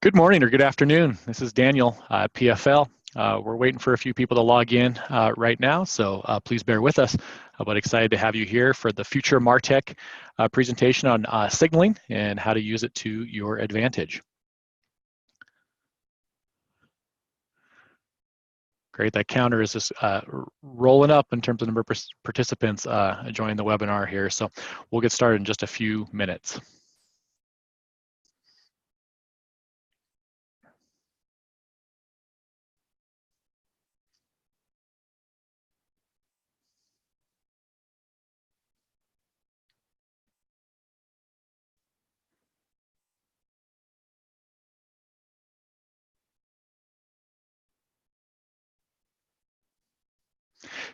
Good morning or good afternoon. This is Daniel at PFL. We're waiting for a few people to log in right now, so please bear with us. But excited to have you here for the Future MarTech presentation on signaling and how to use it to your advantage. Great, that counter is just rolling up in terms of number of participants joining the webinar here. So we'll get started in just a few minutes.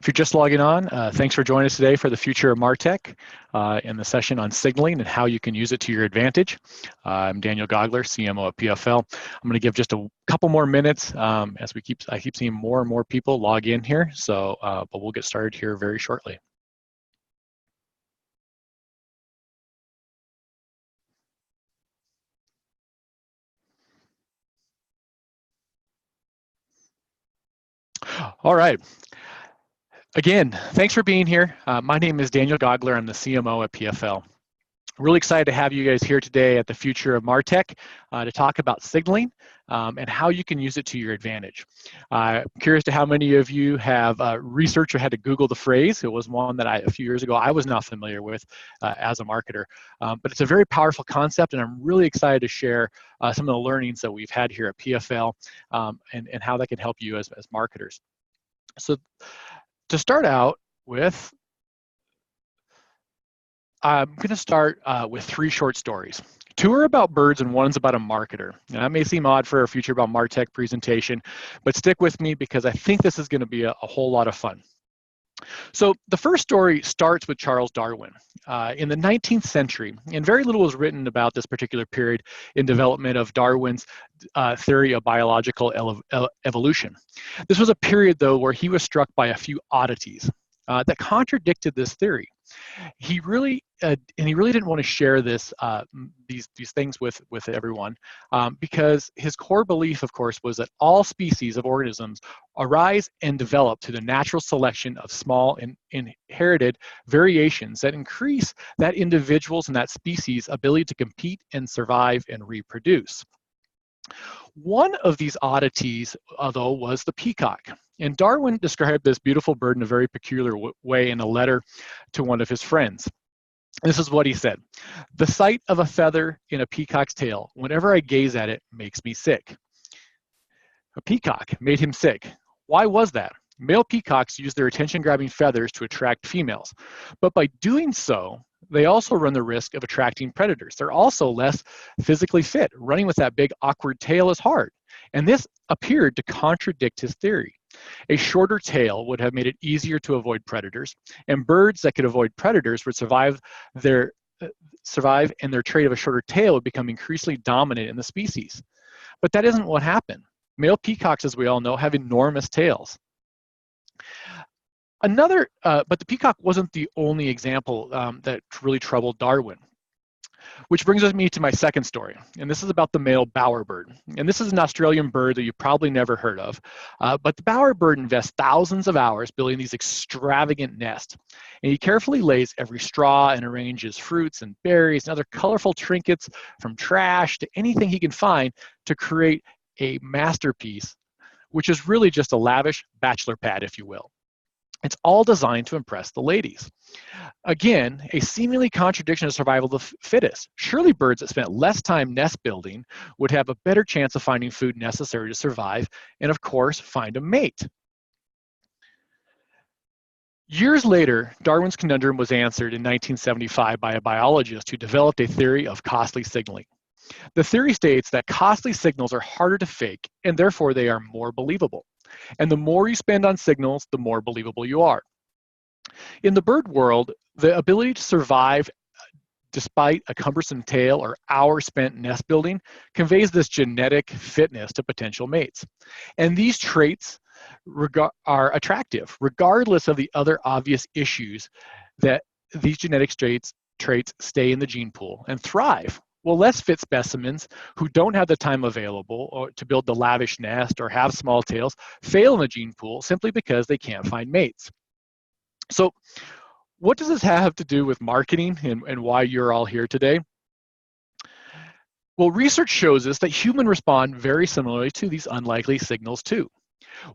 If you're just logging on, thanks for joining us today for the Future of MarTech in the session on signaling and how you can use it to your advantage. I'm Daniel Gogler, CMO at PFL. I'm going to give just a couple more minutes as I keep seeing more and more people log in here. So, but we'll get started here very shortly. All right. Again, thanks for being here. My name is Daniel Gogler. I'm the CMO at PFL. Really excited to have you guys here today at the Future of MarTech to talk about signaling and how you can use it to your advantage. I'm curious to how many of you have researched or had to Google the phrase. It was one that a few years ago I was not familiar with as a marketer, but it's a very powerful concept, and I'm really excited to share some of the learnings that we've had here at PFL and how that can help you as marketers. So to start out with, I'm going to start with 3 short stories. 2 are about birds and 1's about a marketer. Now, that may seem odd for a Future About MarTech presentation, but stick with me because I think this is going to be a whole lot of fun. So the first story starts with Charles Darwin. In the 19th century, and very little was written about this particular period in development of Darwin's theory of biological evolution. This was a period, though, where he was struck by a few oddities that contradicted this theory. He really didn't want to share this these things with everyone because his core belief, of course, was that all species of organisms arise and develop through the natural selection of small and inherited variations that increase that individual's and that species' ability to compete and survive and reproduce. One of these oddities, though, was the peacock. And Darwin described this beautiful bird in a very peculiar way in a letter to one of his friends. This is what he said: "The sight of a feather in a peacock's tail, whenever I gaze at it, makes me sick." A peacock made him sick. Why was that? Male peacocks use their attention-grabbing feathers to attract females, but by doing so, they also run the risk of attracting predators. They're also less physically fit. Running with that big, awkward tail is hard. And this appeared to contradict his theory. A shorter tail would have made it easier to avoid predators, and birds that could avoid predators would survive, and their trait of a shorter tail would become increasingly dominant in the species. But that isn't what happened. Male peacocks, as we all know, have enormous tails. But the peacock wasn't the only example that really troubled Darwin. Which brings me to my second story, and this is about the male bowerbird. And this is an Australian bird that you've probably never heard of, but the bowerbird invests thousands of hours building these extravagant nests. And he carefully lays every straw and arranges fruits and berries and other colorful trinkets from trash to anything he can find to create a masterpiece, which is really just a lavish bachelor pad, if you will. It's all designed to impress the ladies. Again, a seemingly contradiction of survival of the fittest. Surely birds that spent less time nest building would have a better chance of finding food necessary to survive and, of course, find a mate. Years later, Darwin's conundrum was answered in 1975 by a biologist who developed a theory of costly signaling. The theory states that costly signals are harder to fake, and therefore they are more believable. And the more you spend on signals, the more believable you are. In the bird world, the ability to survive despite a cumbersome tail or hours spent nest building conveys this genetic fitness to potential mates. And these traits are attractive, regardless of the other obvious issues that these genetic traits stay in the gene pool and thrive Well, less fit specimens who don't have the time available or to build the lavish nest or have small tails fail in the gene pool simply because they can't find mates. So what does this have to do with marketing and why you're all here today? Well, research shows us that humans respond very similarly to these unlikely signals too.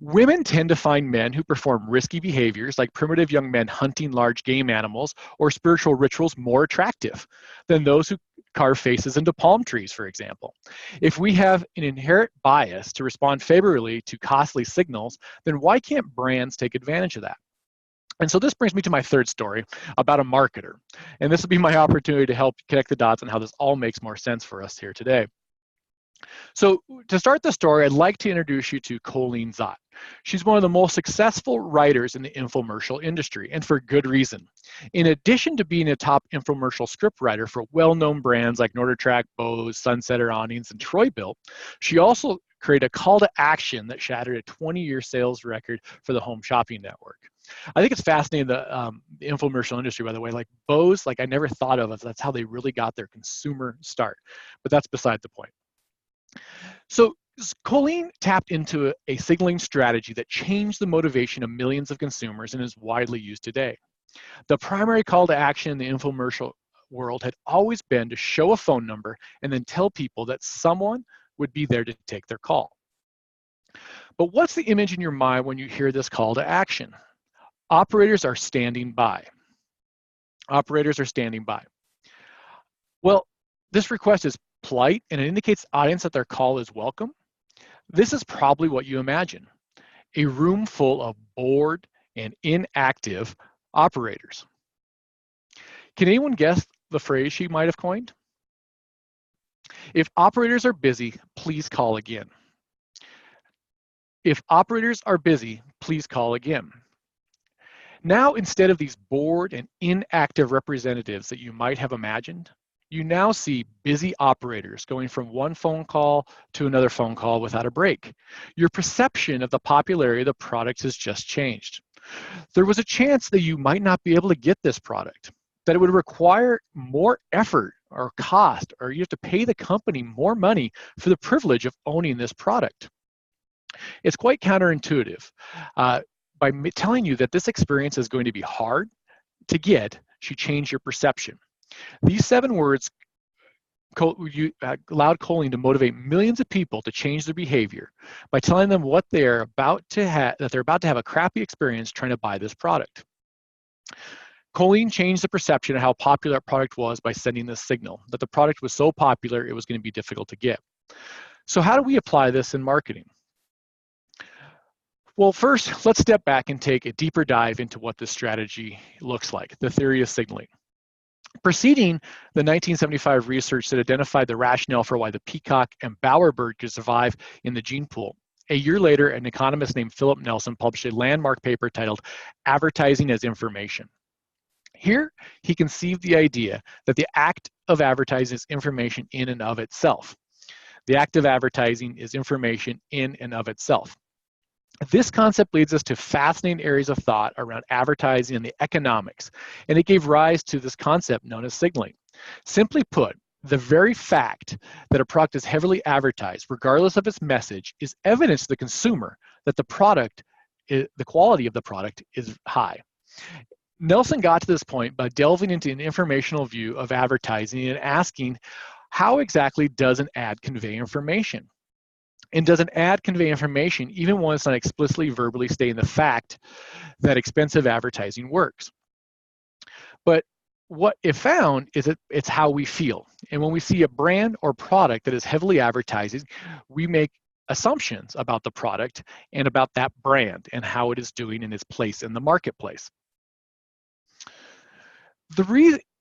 Women tend to find men who perform risky behaviors, like primitive young men hunting large game animals or spiritual rituals, more attractive than those who carve faces into palm trees, for example. If we have an inherent bias to respond favorably to costly signals, then why can't brands take advantage of that? And so this brings me to my third story about a marketer. And this will be my opportunity to help connect the dots on how this all makes more sense for us here today. So to start the story, I'd like to introduce you to Colleen Zott. She's one of the most successful writers in the infomercial industry, and for good reason. In addition to being a top infomercial script writer for well-known brands like NordicTrack, Bose, Sunsetter Awnings, and Troy-Bilt, she also created a call to action that shattered a 20-year sales record for the home shopping network. I think it's fascinating, the infomercial industry, by the way, like Bose, like I never thought of as that's how they really got their consumer start, but that's beside the point. So Colleen tapped into a signaling strategy that changed the motivation of millions of consumers and is widely used today. The primary call to action in the infomercial world had always been to show a phone number and then tell people that someone would be there to take their call. But what's the image in your mind when you hear this call to action? Operators are standing by. Operators are standing by. Well, this request is polite and it indicates the audience that their call is welcome. This is probably what you imagine, a room full of bored and inactive operators. Can anyone guess the phrase she might have coined? If operators are busy, please call again. If operators are busy, please call again. Now, instead of these bored and inactive representatives that you might have imagined, you now see busy operators going from one phone call to another phone call without a break. Your perception of the popularity of the product has just changed. There was a chance that you might not be able to get this product, that it would require more effort or cost, or you have to pay the company more money for the privilege of owning this product. It's quite counterintuitive. By telling you that this experience is going to be hard to get, she changed your perception. These 7 words allowed Colleen to motivate millions of people to change their behavior by telling them what they're about to have, that they're about to have a crappy experience trying to buy this product. Colleen changed the perception of how popular that product was by sending this signal, that the product was so popular it was going to be difficult to get. So how do we apply this in marketing? Well, first, let's step back and take a deeper dive into what this strategy looks like, the theory of signaling. Preceding the 1975 research that identified the rationale for why the peacock and bowerbird could survive in the gene pool, a year later, an economist named Philip Nelson published a landmark paper titled Advertising as Information. Here, he conceived the idea that the act of advertising is information in and of itself. The act of advertising is information in and of itself. This concept leads us to fascinating areas of thought around advertising and the economics, and it gave rise to this concept known as signaling. Simply put, the very fact that a product is heavily advertised, regardless of its message, is evidence to the consumer that the quality of the product is high. Nelson got to this point by delving into an informational view of advertising and asking, how exactly does an ad convey information? And does an ad convey information even when it's not explicitly verbally stating the fact that expensive advertising works? But what it found is that it's how we feel. And when we see a brand or product that is heavily advertising, we make assumptions about the product and about that brand and how it is doing in its place in the marketplace.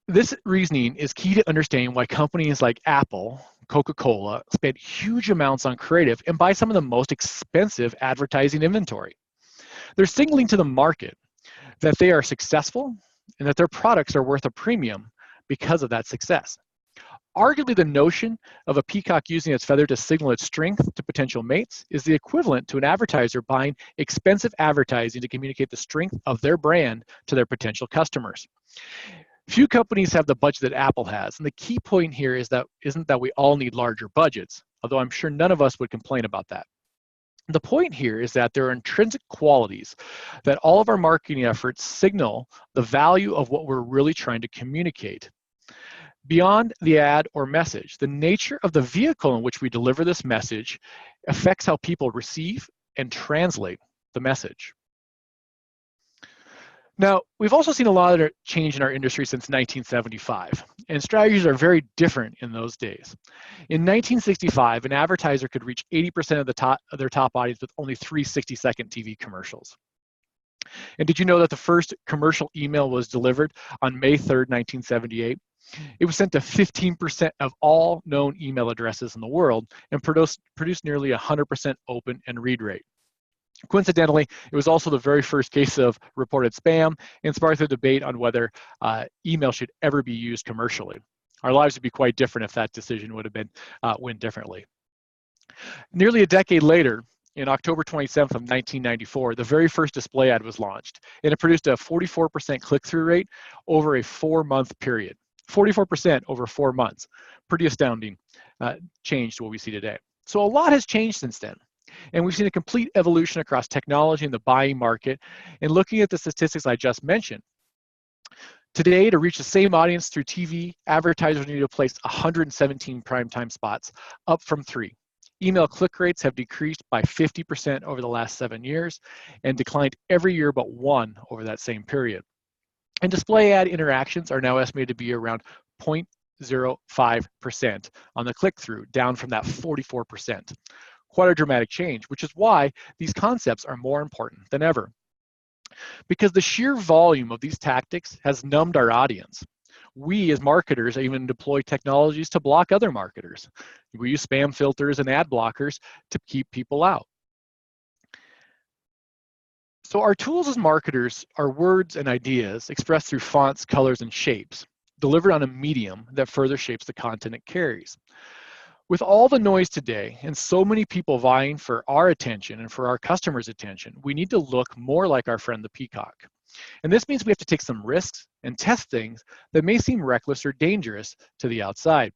This reasoning is key to understanding why companies like Apple, Coca-Cola spend huge amounts on creative and buy some of the most expensive advertising inventory. They're signaling to the market that they are successful and that their products are worth a premium because of that success. Arguably, the notion of a peacock using its feather to signal its strength to potential mates is the equivalent to an advertiser buying expensive advertising to communicate the strength of their brand to their potential customers. Few companies have the budget that Apple has, and the key point here isn't that we all need larger budgets, although I'm sure none of us would complain about that. The point here is that there are intrinsic qualities that all of our marketing efforts signal the value of what we're really trying to communicate. Beyond the ad or message, the nature of the vehicle in which we deliver this message affects how people receive and translate the message. Now, we've also seen a lot of change in our industry since 1975, and strategies are very different in those days. In 1965, an advertiser could reach 80% of their top audience with only 3 60-second TV commercials. And did you know that the first commercial email was delivered on May 3rd, 1978? It was sent to 15% of all known email addresses in the world and produced nearly 100% open and read rate. Coincidentally, it was also the very first case of reported spam and sparked a debate on whether email should ever be used commercially. Our lives would be quite different if that decision would have been went differently. Nearly a decade later, in October 27th of 1994, the very first display ad was launched, and it produced a 44% click-through rate over a 4-month period. 44% over 4 months. Pretty astounding change to what we see today. So a lot has changed since then. And we've seen a complete evolution across technology and the buying market. And looking at the statistics I just mentioned, today to reach the same audience through TV, advertisers need to place 117 primetime spots, up from 3. Email click rates have decreased by 50% over the last 7 years and declined every year but 1 over that same period. And display ad interactions are now estimated to be around 0.05% on the click-through, down from that 44%. Quite a dramatic change, which is why these concepts are more important than ever. Because the sheer volume of these tactics has numbed our audience. We as marketers even deploy technologies to block other marketers. We use spam filters and ad blockers to keep people out. So our tools as marketers are words and ideas expressed through fonts, colors, and shapes, delivered on a medium that further shapes the content it carries. With all the noise today and so many people vying for our attention and for our customers' attention, we need to look more like our friend the Peacock. And this means we have to take some risks and test things that may seem reckless or dangerous to the outside.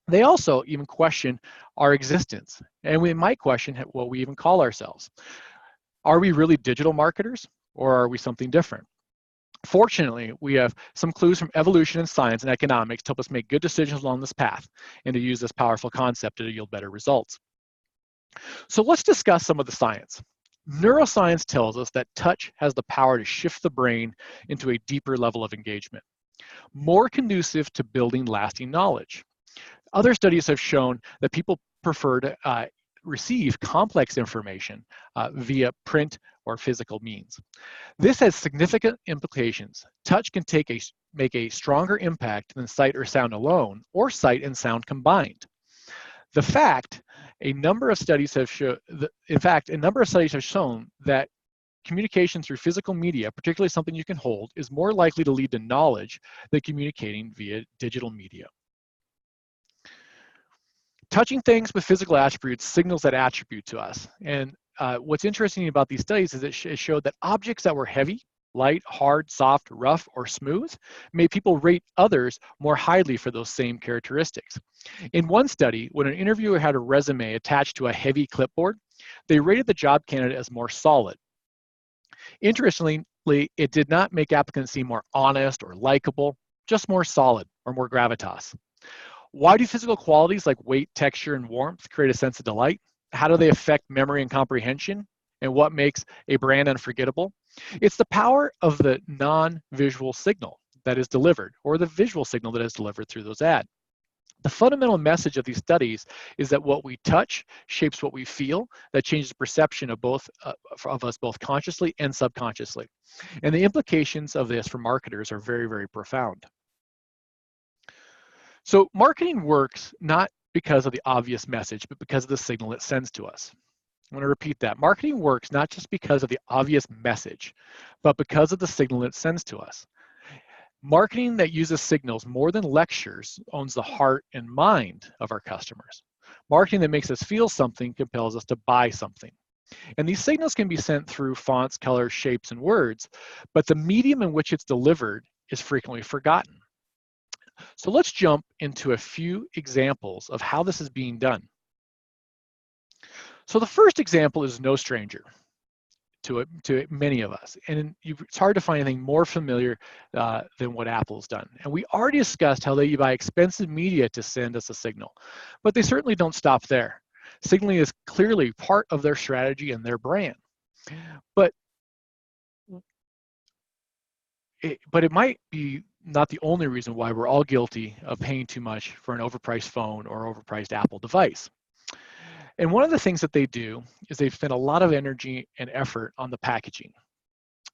They also even question our existence, and we might question what we even call ourselves. Are we really digital marketers, or are we something different? Fortunately, we have some clues from evolution and science and economics to help us make good decisions along this path and to use this powerful concept to yield better results. So let's discuss some of the science. Neuroscience tells us that touch has the power to shift the brain into a deeper level of engagement, more conducive to building lasting knowledge. Other studies have shown that people prefer to receive complex information via print or physical means. This has significant implications. Touch can make a stronger impact than sight or sound alone, or sight and sound combined. A number of studies have shown that communication through physical media, particularly something you can hold, is more likely to lead to knowledge than communicating via digital media. Touching things with physical attributes signals that attribute to us. And what's interesting about these studies is it showed that objects that were heavy, light, hard, soft, rough, or smooth made people rate others more highly for those same characteristics. In one study, when an interviewer had a resume attached to a heavy clipboard, they rated the job candidate as more solid. Interestingly, it did not make applicants seem more honest or likable, just more solid or more gravitas. Why do physical qualities like weight, texture, and warmth create a sense of delight? How do they affect memory and comprehension? And what makes a brand unforgettable? It's the power of the non-visual signal that is delivered, or the visual signal that is delivered through those ads. The fundamental message of these studies is that what we touch shapes what we feel, that changes perception of us both consciously and subconsciously. And the implications of this for marketers are very, very profound. So marketing works not because of the obvious message, but because of the signal it sends to us. I'm going to repeat that. Marketing works not just because of the obvious message, but because of the signal it sends to us. Marketing that uses signals more than lectures owns the heart and mind of our customers. Marketing that makes us feel something compels us to buy something. And these signals can be sent through fonts, colors, shapes, and words, but the medium in which it's delivered is frequently forgotten. So let's jump into a few examples of how this is being done. So the first example is no stranger to many of us, and it's hard to find anything more familiar than what Apple's done. And we already discussed how they buy expensive media to send us a signal, but they certainly don't stop there. Signaling is clearly part of their strategy and their brand, but it might be not the only reason why we're all guilty of paying too much for an overpriced phone or overpriced Apple device. And one of the things that they do is they spend a lot of energy and effort on the packaging.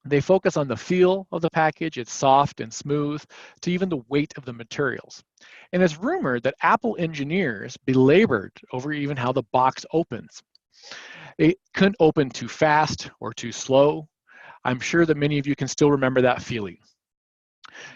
They focus on the feel of the package, it's soft and smooth, to even the weight of the materials. And it's rumored that Apple engineers belabored over even how the box opens. It couldn't open too fast or too slow. I'm sure that many of you can still remember that feeling.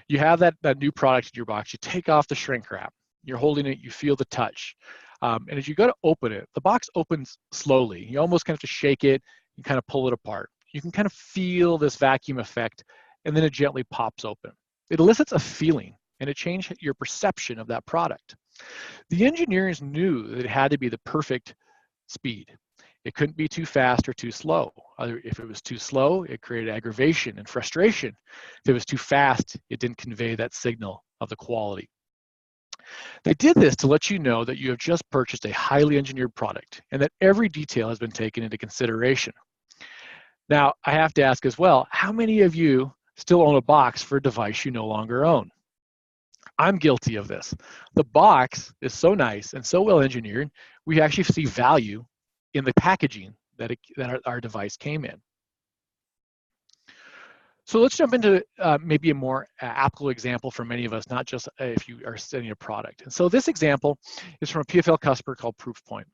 You have that new product in your box, you take off the shrink wrap, you're holding it, you feel the touch. And as you go to open it, the box opens slowly. You almost kind of have to shake it and kind of pull it apart. You can kind of feel this vacuum effect, and then it gently pops open. It elicits a feeling, and it changed your perception of that product. The engineers knew that it had to be the perfect speed. It couldn't be too fast or too slow. If it was too slow, it created aggravation and frustration. If it was too fast, it didn't convey that signal of the quality. They did this to let you know that you have just purchased a highly engineered product and that every detail has been taken into consideration. Now, I have to ask as well, how many of you still own a box for a device you no longer own? I'm guilty of this. The box is so nice and so well engineered, we actually see value in the packaging that our device came in. So let's jump into maybe a more applicable example for many of us, not just if you are sending a product. And so this example is from a PFL customer called Proofpoint.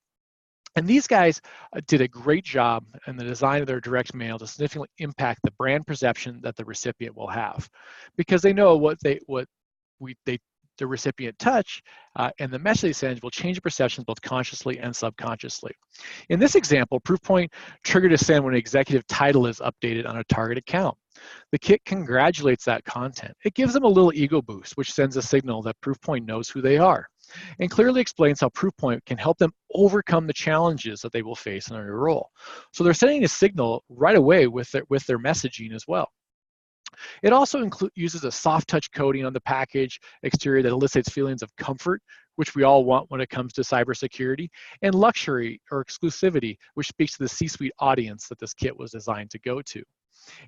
And these guys did a great job in the design of their direct mail to significantly impact the brand perception that the recipient will have, because they know the recipient touch and the message they send will change the perceptions both consciously and subconsciously. In this example, Proofpoint triggered a send when an executive title is updated on a target account. The kit congratulates that content. It gives them a little ego boost, which sends a signal that Proofpoint knows who they are, and clearly explains how Proofpoint can help them overcome the challenges that they will face in their role. So they're sending a signal right away with their messaging as well. It also uses a soft touch coating on the package exterior that elicits feelings of comfort, which we all want when it comes to cybersecurity, and luxury or exclusivity, which speaks to the C-suite audience that this kit was designed to go to.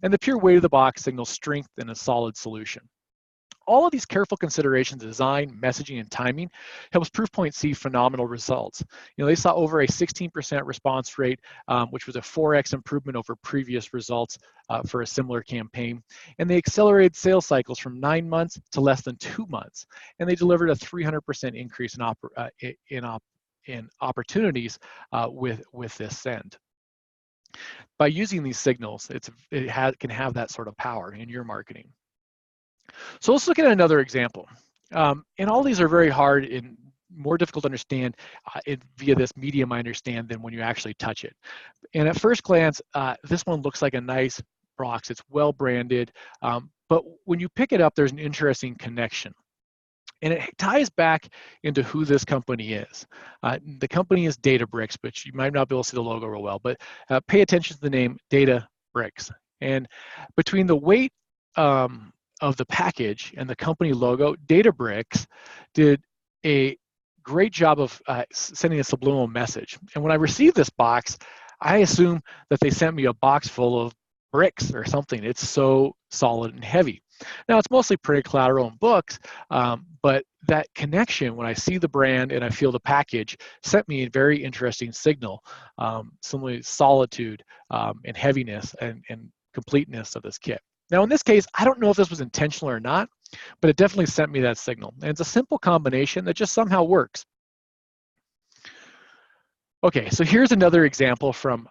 And the pure weight of the box signals strength in a solid solution. All of these careful considerations, design, messaging, and timing, helps Proofpoint see phenomenal results. They saw over a 16% response rate, which was a 4x improvement over previous results for a similar campaign. And they accelerated sales cycles from 9 months to less than 2 months. And they delivered a 300% increase in opportunities with this send. By using these signals, it can have that sort of power in your marketing. So let's look at another example. And all these are very hard and more difficult to understand via this medium, I understand, than when you actually touch it. And at first glance, this one looks like a nice box. It's well branded, but when you pick it up, there's an interesting connection. And it ties back into who this company is. The company is Databricks, but you might not be able to see the logo real well, but pay attention to the name Databricks. And between the weight of the package and the company logo, Databricks did a great job of sending a subliminal message. And when I received this box, I assumed that they sent me a box full of bricks or something. It's so solid and heavy. Now, it's mostly printed collateral and books, but that connection, when I see the brand and I feel the package, sent me a very interesting signal, similarly solitude and heaviness and completeness of this kit. Now, in this case, I don't know if this was intentional or not, but it definitely sent me that signal. And it's a simple combination that just somehow works. Okay, so here's another example from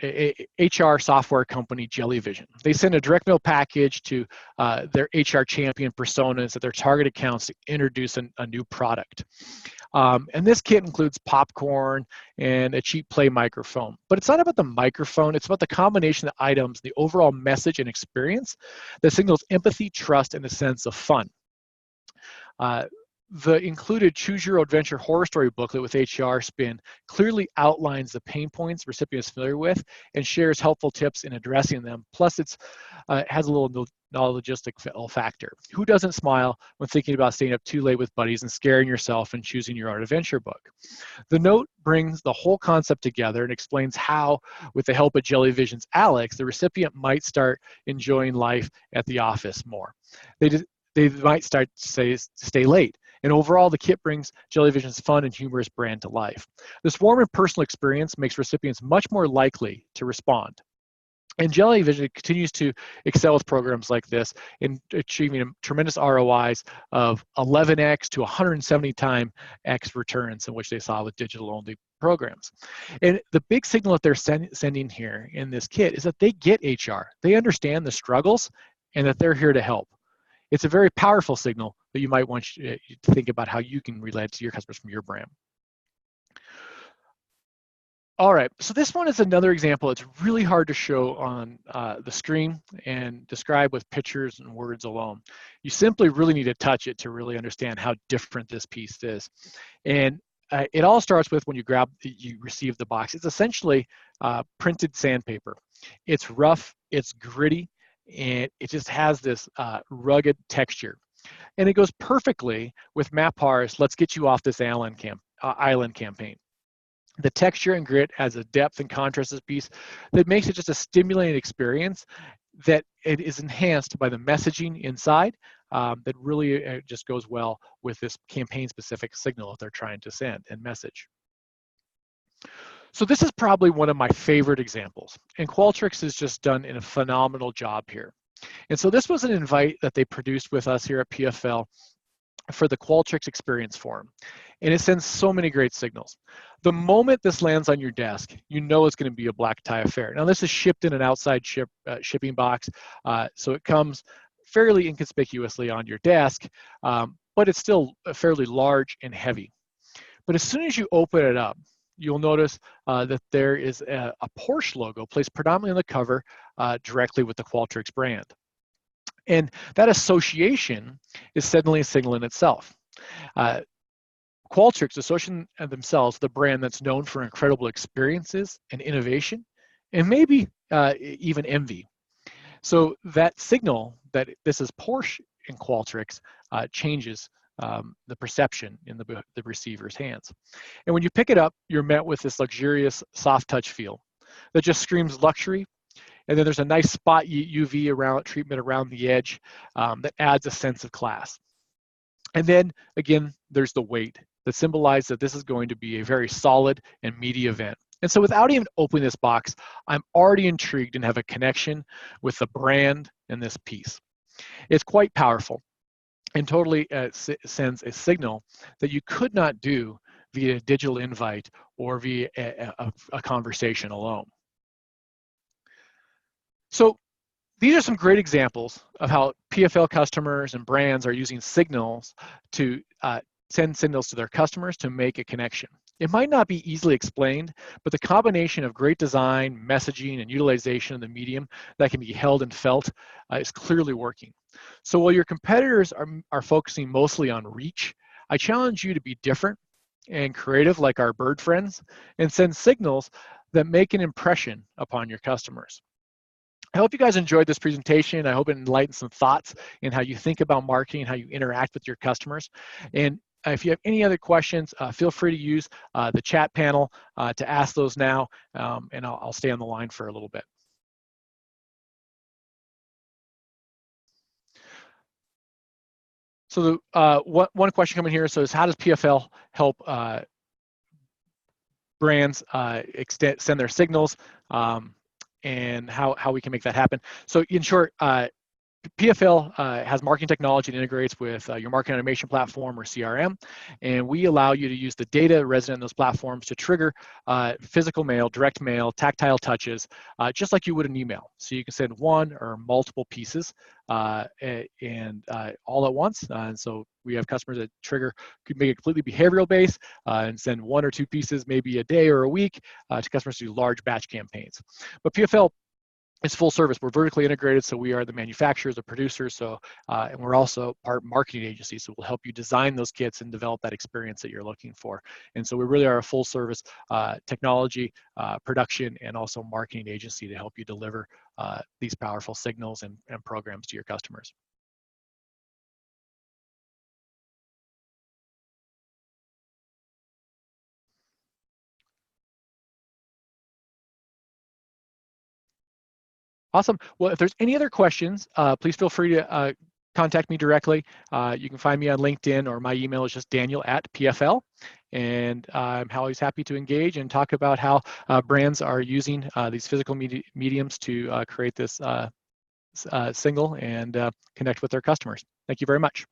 a HR software company, Jellyvision. They send a direct mail package to their HR champion personas at their target accounts to introduce a new product. And this kit includes popcorn and a cheap play microphone. But it's not about the microphone, it's about the combination of items, the overall message and experience that signals empathy, trust, and a sense of fun. The included Choose Your Adventure horror story booklet with HER spin clearly outlines the pain points recipients are familiar with and shares helpful tips in addressing them. Plus, it has a little logistic factor. Who doesn't smile when thinking about staying up too late with buddies and scaring yourself and choosing your own adventure book? The note brings the whole concept together and explains how, with the help of Jellyvision's Alex, the recipient might start enjoying life at the office more. They might start to stay late. And overall, the kit brings Jellyvision's fun and humorous brand to life. This warm and personal experience makes recipients much more likely to respond. And Jellyvision continues to excel with programs like this in achieving tremendous ROIs of 11x to 170 times X returns in which they saw with digital-only programs. And the big signal that they're sending here in this kit is that they get HR. They understand the struggles and that they're here to help. It's a very powerful signal that you might want to think about how you can relate to your customers from your brand. All right, so this one is another example. It's really hard to show on the screen and describe with pictures and words alone. You simply really need to touch it to really understand how different this piece is. And it all starts with when you receive the box. It's essentially printed sandpaper. It's rough, it's gritty, and it just has this rugged texture. And it goes perfectly with MapR's Let's Get You Off This Island campaign. The texture and grit has a depth and contrast to this piece that makes it just a stimulating experience that it is enhanced by the messaging inside that really just goes well with this campaign-specific signal that they're trying to send and message. So this is probably one of my favorite examples, and Qualtrics has just done a phenomenal job here. And so this was an invite that they produced with us here at PFL for the Qualtrics Experience Forum. And it sends so many great signals. The moment this lands on your desk, you know it's going to be a black tie affair. Now this is shipped in an outside shipping box, so it comes fairly inconspicuously on your desk, but it's still fairly large and heavy. But as soon as you open it up, you'll notice that there is a Porsche logo placed predominantly on the cover directly with the Qualtrics brand. And that association is suddenly a signal in itself. Qualtrics associate themselves with a brand that's known for incredible experiences and innovation, and maybe even envy. So that signal that this is Porsche in Qualtrics changes the perception in the receiver's hands. And when you pick it up, you're met with this luxurious soft touch feel that just screams luxury. And then there's a nice spot UV treatment around the edge that adds a sense of class. And then again, there's the weight that symbolizes that this is going to be a very solid and meaty event. And so without even opening this box, I'm already intrigued and have a connection with the brand and this piece. It's quite powerful and totally sends a signal that you could not do via a digital invite or via a conversation alone. So these are some great examples of how PFL customers and brands are using signals to send signals to their customers to make a connection. It might not be easily explained, but the combination of great design, messaging, and utilization of the medium that can be held and felt is clearly working. So while your competitors are focusing mostly on reach, I challenge you to be different and creative like our bird friends and send signals that make an impression upon your customers. I hope you guys enjoyed this presentation. I hope it enlightened some thoughts in how you think about marketing, how you interact with your customers. And if you have any other questions, feel free to use the chat panel to ask those now, and I'll stay on the line for a little bit. So one question coming here is how does PFL help brands send their signals? And how we can make that happen. So in short, PFL has marketing technology that integrates with your marketing automation platform or CRM, and we allow you to use the data resident in those platforms to trigger physical mail, direct mail, tactile touches, just like you would an email. So you can send one or multiple pieces all at once. And so we have customers that could make it completely behavioral based and send one or two pieces maybe a day or a week to customers who do large batch campaigns. But PFL, it's full service. We're vertically integrated, so we are the manufacturers, the producers, and we're also part marketing agency, so we'll help you design those kits and develop that experience that you're looking for. And so we really are a full service technology, production, and also marketing agency to help you deliver these powerful signals and programs to your customers. Awesome. Well, if there's any other questions, please feel free to contact me directly. You can find me on LinkedIn, or my email is just daniel@pfl. And I'm always happy to engage and talk about how brands are using these physical mediums to create this signal and connect with their customers. Thank you very much.